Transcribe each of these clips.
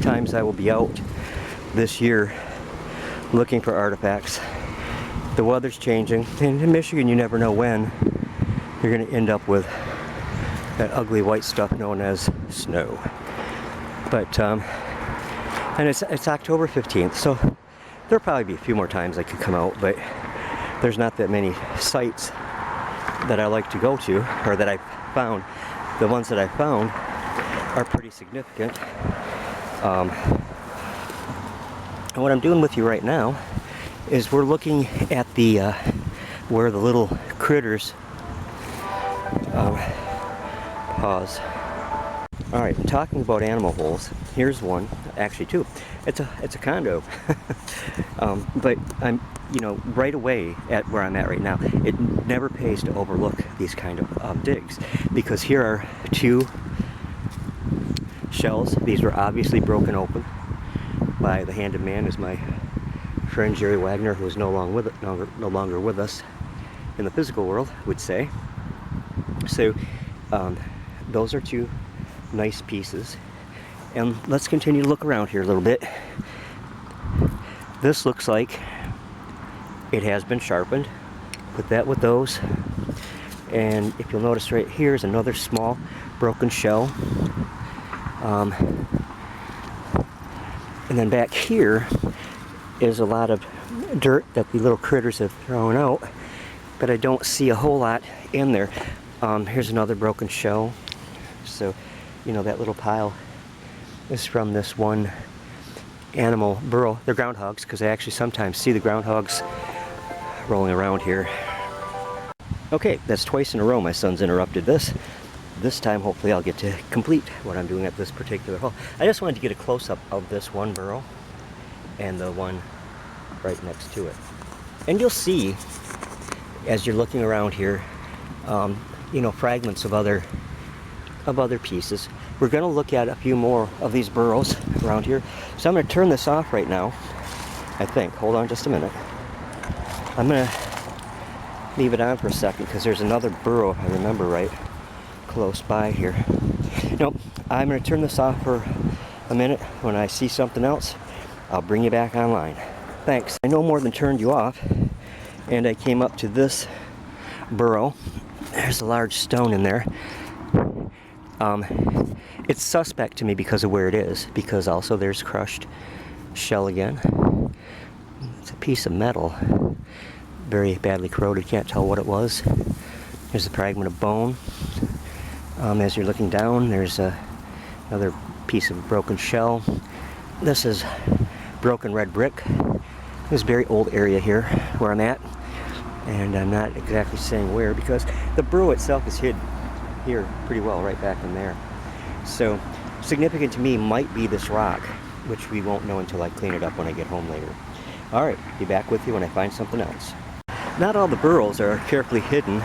times I will be out this year looking for artifacts. The weather's changing, and in Michigan you never know when you're going to end up with that ugly white stuff known as snow. But and it's October 15th, so there'll probably be a few more times I could come out, but there's not that many sites that I like to go to, or that I've found. The ones that I found are pretty significant. And what I'm doing with you right now is we're looking at the where the little critters pause. Alright, talking about animal holes, here's one, actually two. It's a condo. But I'm, right away at where I'm at right now, it never pays to overlook these kind of digs, because here are two shells. These were obviously broken open by the hand of man, as my friend Jerry Wagner, who is no longer with us in the physical world, would say. So those are two nice pieces, and let's continue to look around here a little bit. This looks like it has been sharpened. Put that with those, and if you'll notice right here is another small broken shell, and then back here is a lot of dirt that the little critters have thrown out, but I don't see a whole lot in there. Here's another broken shell. So, that little pile is from this one animal burrow. They're groundhogs, because I actually sometimes see the groundhogs rolling around here. Okay, that's twice in a row my son's interrupted this. This time, hopefully, I'll get to complete what I'm doing at this particular hole. I just wanted to get a close-up of this one burrow and the one right next to it. And you'll see, as you're looking around here, fragments of other pieces. We're going to look at a few more of these burrows around here. So I'm going to turn this off right now, I think. Hold on just a minute. I'm going to leave it on for a second, because there's another burrow, if I remember right, close by here. Nope, I'm going to turn this off for a minute. When I see something else, I'll bring you back online. Thanks. I no more than turned you off, and I came up to this burrow. There's a large stone in there. It's suspect to me because of where it is, because also there's crushed shell again. It's a piece of metal, very badly corroded, can't tell what it was. There's a fragment of bone. As you're looking down, there's another piece of broken shell. This is broken red brick. This is a very old area here where I'm at, and I'm not exactly saying where, because the burrow itself is hid here pretty well, right back in there. So significant to me might be this rock, which we won't know until I clean it up when I get home later. Alright, be back with you when I find something else. Not all the burrows are carefully hidden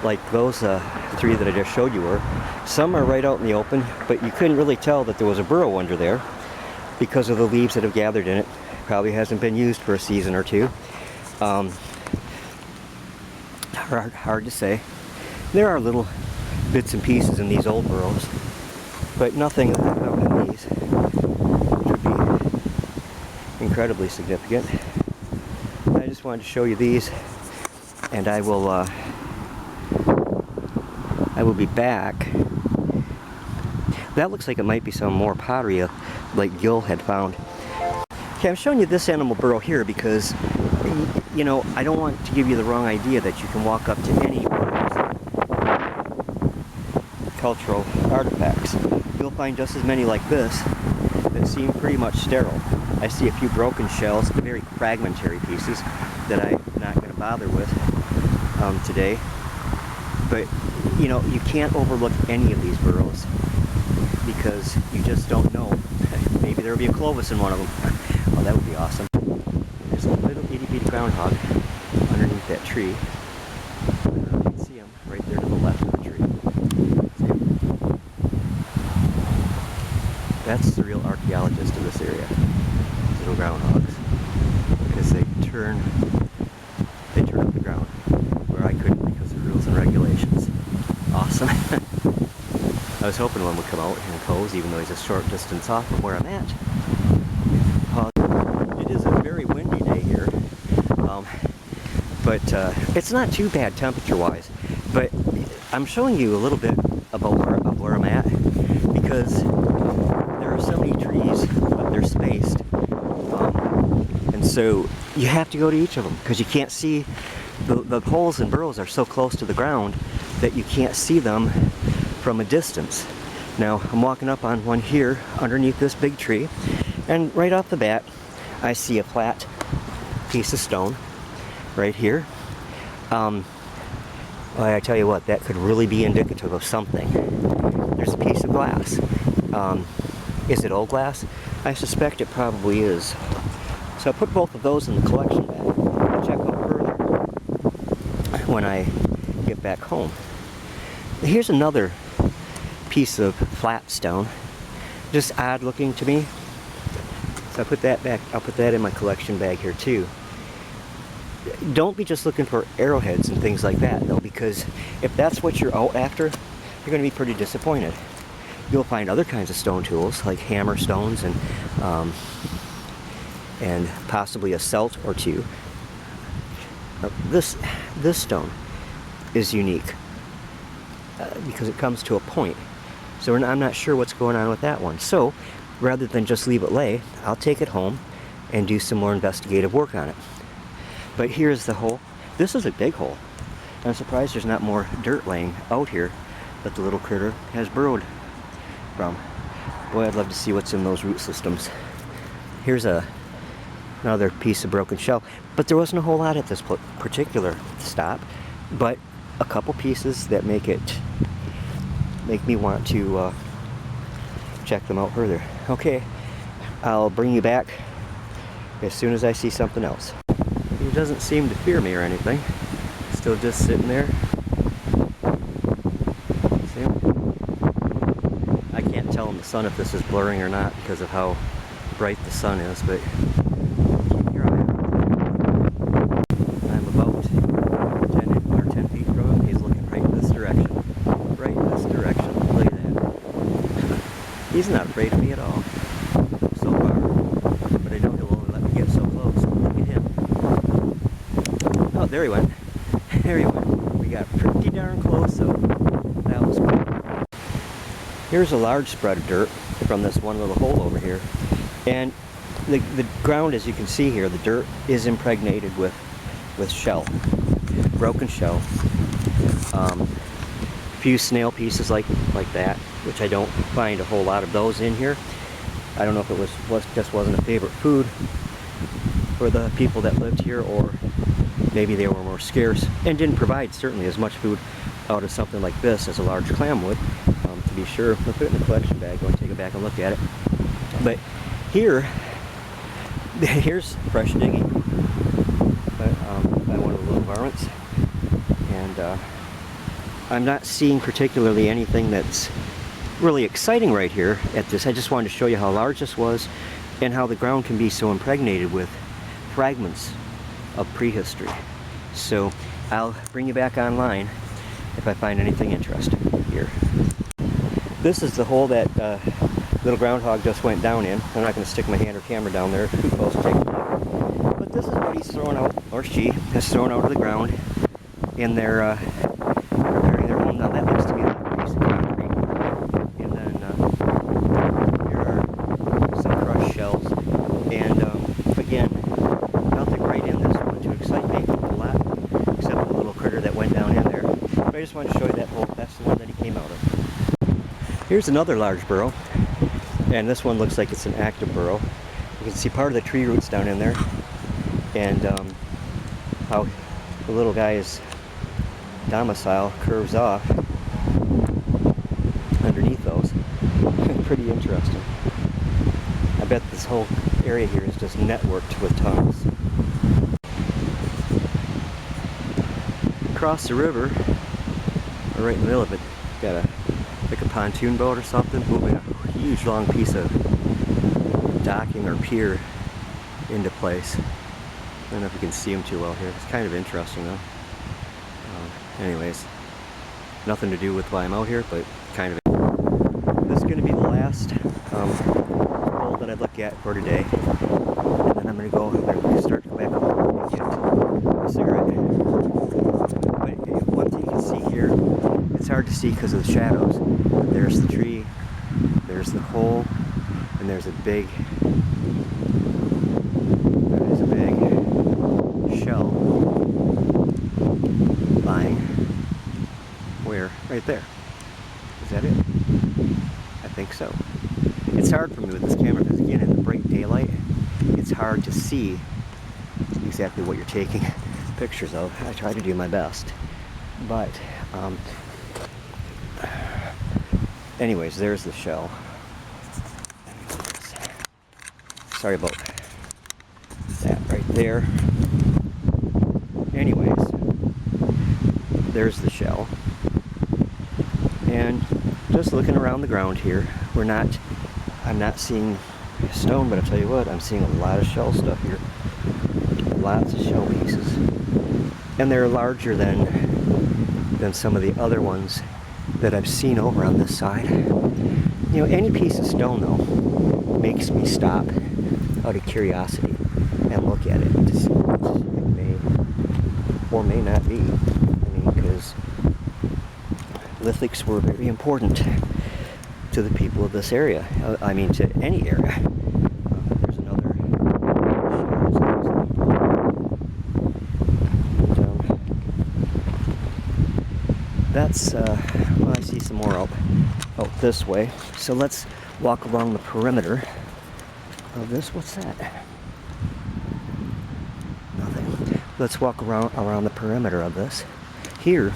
like those three that I just showed you were. Some are right out in the open, but you couldn't really tell that there was a burrow under there because of the leaves that have gathered in it. Probably hasn't been used for a season or two. Hard to say. There are little bits and pieces in these old burrows, but nothing that I found in these would be incredibly significant. I just wanted to show you these, and I will be back. That looks like it might be some more pottery like Gil had found. Okay, I'm showing you this animal burrow here because, I don't want to give you the wrong idea that you can walk up to any cultural artifacts. You'll find just as many like this that seem pretty much sterile. I see a few broken shells, very fragmentary pieces that I'm not going to bother with today. But, you can't overlook any of these burrows because you just don't know. Maybe there will be a Clovis in one of them. Oh, that would be awesome. There's a little itty-bitty groundhog underneath that tree. You can see him right there to the left of the tree. That's the real archaeologist in this area. These little groundhogs. Because they turn up the ground where I couldn't because of rules and regulations. Awesome. I was hoping one would come out and pose, even though he's a short distance off from where I'm at. It is a very windy day here, but it's not too bad temperature-wise. But I'm showing you a little bit about where I'm at, because there are so many trees, but they're spaced, and so you have to go to each of them, because you can't see the holes and burrows are so close to the ground that you can't see them from a distance. Now I'm walking up on one here underneath this big tree, and right off the bat I see a flat piece of stone right here. Well, I tell you what, that could really be indicative of something. There's a piece of glass. Is it old glass? I suspect it probably is. So I put both of those in the collection bag. I'll check them further when I get back home. Here's another piece of flat stone, just odd looking to me. So I put that back. I'll put that in my collection bag here too. Don't be just looking for arrowheads and things like that though, because if that's what you're out after, you're going to be pretty disappointed. You'll find other kinds of stone tools like hammer stones and possibly a celt or two. This stone is unique because it comes to a point. So I'm not sure what's going on with that one. So rather than just leave it lay, I'll take it home and do some more investigative work on it. But here's the hole. This is a big hole. I'm surprised there's not more dirt laying out here that the little critter has burrowed from. Boy, I'd love to see what's in those root systems. Here's another piece of broken shell. But there wasn't a whole lot at this particular stop, but a couple pieces that make me want to check them out further. Okay, I'll bring you back as soon as I see something else. He doesn't seem to fear me or anything. Still just sitting there. See him? I can't tell in the sun if this is blurring or not because of how bright the sun is, but keep your eye on him. I'm about 10 feet from him. He's looking right in this direction. Right in this direction. Look at that. He's not afraid of me at all. So far. But I know he'll only let me get so close. Look at him. Oh, there he went. There he went. We got pretty darn close, so that was cool. Here's a large spread of dirt from this one little hole over here. And the ground, as you can see here, the dirt is impregnated with shell. Broken shell. A few snail pieces like that, which I don't find a whole lot of those in here. I don't know if it just wasn't a favorite food for the people that lived here, or maybe they were more scarce and didn't provide certainly as much food out of something like this as a large clam would. To be sure, I'll put it in the collection bag, go and take it back and look at it. But here's fresh digging by one of the little varmints, and I'm not seeing particularly anything that's really exciting right here at this. I just wanted to show you how large this was and how the ground can be so impregnated with fragments of prehistory. So I'll bring you back online if I find anything interesting here. This is the hole that little groundhog just went down in. I'm not going to stick my hand or camera down there too close to take a look. But this is what he's throwing out, or she has thrown out of the ground in their preparing their home. Now that looks to be like a piece of concrete. And then here are some crushed shells. And again, nothing right in this one to excite me a whole lot, except the little critter that went down in there. But I just wanted to show you that hole. That's the one that he came out of. Here's another large burrow, and this one looks like it's an active burrow. You can see part of the tree roots down in there, and how the little guy's domicile curves off underneath those. Pretty interesting. I bet this whole area here is just networked with tunnels. Across the river, or right in the middle of it, got like a pontoon boat or something, moving a huge long piece of docking or pier into place. I don't know if you can see them too well here. It's kind of interesting though. Anyways, nothing to do with why I'm out here, but kind of. I'd look at for today. And then I'm going to go and start to go back home and get a cigarette. But one thing you can see here, it's hard to see because of the shadows. There's the tree, there's the hole, and there's a big shell lying where? Right there. Is that it? I think so. It's hard for me with this camera because again in the bright daylight it's hard to see exactly what you're taking pictures of. I try to do my best. But anyways, there's the shell. Sorry about that right there. Anyways, there's the shell. And just looking around the ground here, I'm not seeing stone, but I'll tell you what, I'm seeing a lot of shell stuff here. Lots of shell pieces. And they're larger than some of the other ones that I've seen over on this side. You know, any piece of stone though makes me stop out of curiosity and look at it to see what it may or may not be. I mean, because lithics were very important to the people of this area. I mean, to any area. There's another. That's, well, I see some more out this way. So let's walk along the perimeter of this. What's that? Nothing. Let's walk around the perimeter of this. Here,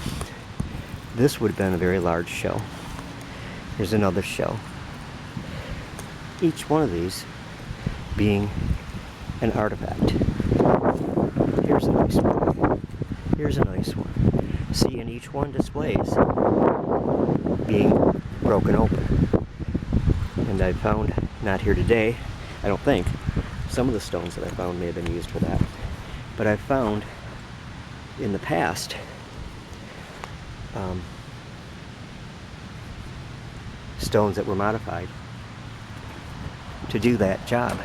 this would have been a very large shell. Here's another shell. Each one of these being an artifact. Here's a nice one. Here's a nice one. See, and each one displays being broken open. And I found, not here today, I don't think, some of the stones that I found may have been used for that. But I found in the past stones that were modified to do that job.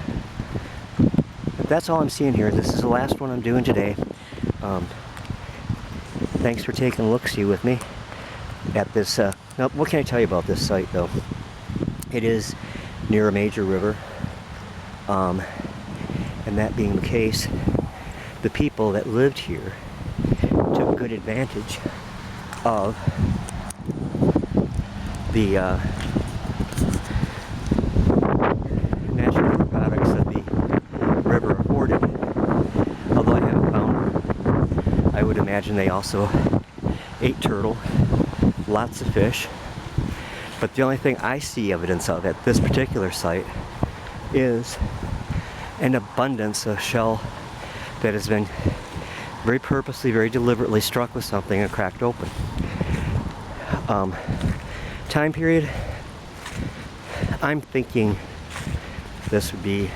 But that's all I'm seeing here. This is the last one I'm doing today. Thanks for taking a look-see with me at this. Now, what can I tell you about this site, though? It is near a major river, and that being the case, the people that lived here took good advantage of the natural products that the river afforded. Although I haven't found, I would imagine they also ate turtle, lots of fish. But the only thing I see evidence of at this particular site is an abundance of shell that has been very purposely, very deliberately struck with something and cracked open. Time period, I'm thinking this would be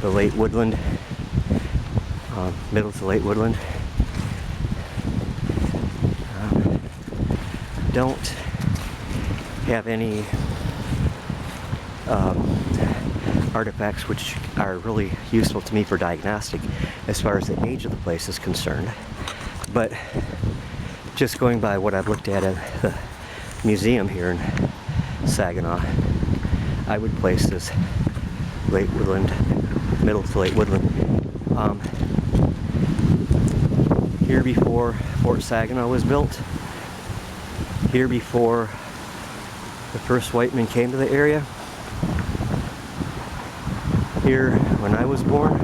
the late woodland, middle to late woodland. Don't have any artifacts which are really useful to me for diagnostic as far as the age of the place is concerned. But just going by what I've looked at the museum here in Saginaw, I would place this late woodland, middle to late woodland. Here before Fort Saginaw was built, here before the first white men came to the area, here when I was born,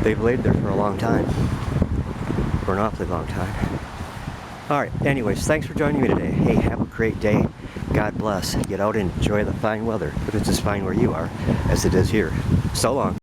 they've laid there for a long time, for an awfully long time. Alright, anyways, thanks for joining me today. Hey, have a great day. God bless. Get out and enjoy the fine weather, if it's as fine where you are as it is here. So long.